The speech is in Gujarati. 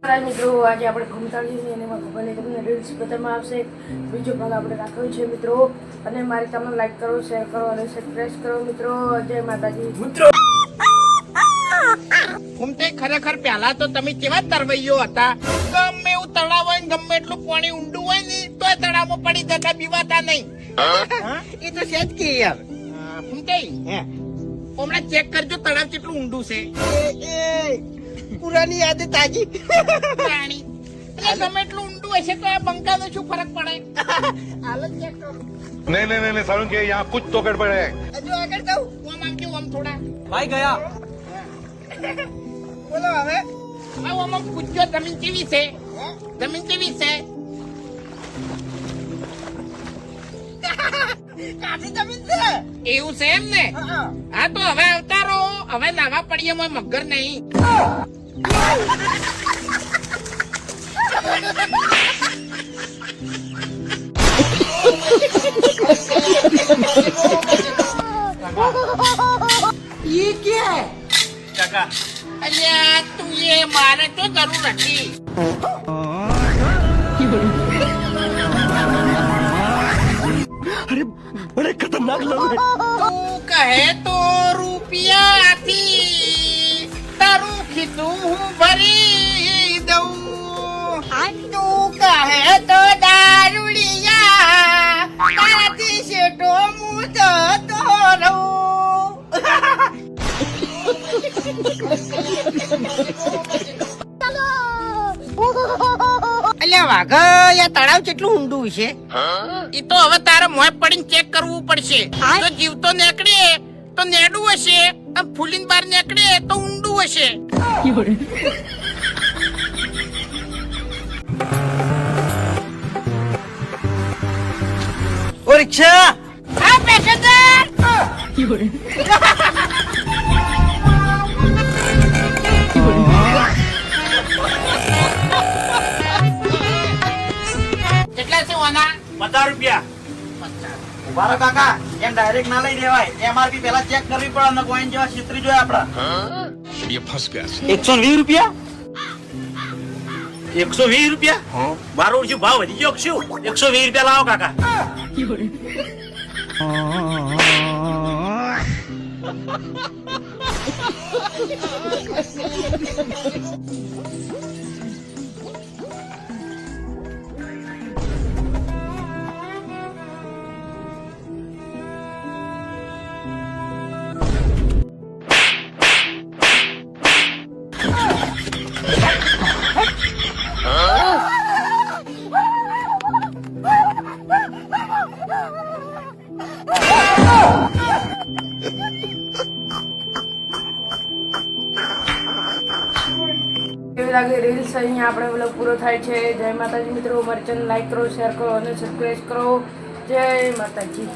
મિત્રો આજે આપણે ઘૂમતા જઈએ અને એમાં ભલે તમને રીલ્સ બતાવવામાં આવશે. બીજો ભાગ આપણે રાખ્યો છે મિત્રો. અને મારી ચેનલ લાઈક કરો, શેર કરો અને સબસ્ક્રાઇબ કરો મિત્રો. જય માતાજી મિત્રો. ઘૂમતે ખરેખર પહેલા તો તમે કેવા તરવૈયો હતા. ગમે એવું તળાવ હોય ગમે એટલું પાણી ઊંડું હોય ને તો તળાવમાં પડી જતા બીવાતા નહીં. એ તો છે જ કે યાર. ઘૂમતે હમણાં ચેક કરજો તળાવ કેટલું ઊંડું છે. પુરાની યાદ તાજી પ્રાણી એટલે ગમે એટલું ઊંડું હશે તો આ બંકાનો શું ફરક પડે. હાલ જ ચેક કરો. नहीं नहीं नहीं सारुण के यहाँ कुछ तो गड़बड़ है. હજુ આગળ જાઉં. આમ આમ કેવું આમ થોડા ભાઈ ગયા. બોલો હવે. આમ આમ પૂછજો જમીન કેવી છે. જમીન કેવી છે. કાઠી જમીન છે. એવું છે એમ ને. હા તો હવે અવતારો હવે નાવા પડીએ મોય મગર નહીં. ये क्या है? કાકા અલ્યા તું એ મારે તો જરૂર હતી. બડે ખતરનાક લોગ હે. તું કહે તો રૂપિયા આથી તારું ખીચું હું ભરી દઉં. તું કહે તો દારૂડિયા તારાથી શેઠો હું જતો રહું. અલ્યા વાઘ યા તળાવ કેટલું ઊંડું છે? ઈ તો હવે તારે મોય પડીને ચેક કરવું પડશે. જો જીવતો નીકળે તો નેડું હશે અને ફૂલીને બહાર નીકળે તો ઊંડું હશે. ઓ રિક્ષા. હા પેસેન્જર. કેટલા છે ઓના? 50 રૂપિયા. ઉભા રહો કાકા, એમ ડાયરેક્ટ ના લઈ દેવાય. એમઆરપી પહેલા ચેક કરવી પડે ને કોઈન જેવા છેતરી જોયા આપડા. ये फंस गया. 120 રૂપિયા. 120 રૂપિયા. મારો શું ભાવ વધી ગયો શું? 120 રૂપિયા લાવો કાકા. કેવી લાગે રીલ્સ અહીંયા આપણે વ્લોગ પૂરો થાય છે. જય માતાજી મિત્રો. મારી ચેનલ લાઈક કરો, શેર કરો અને સબસ્ક્રાઇબ કરો. જય માતાજી.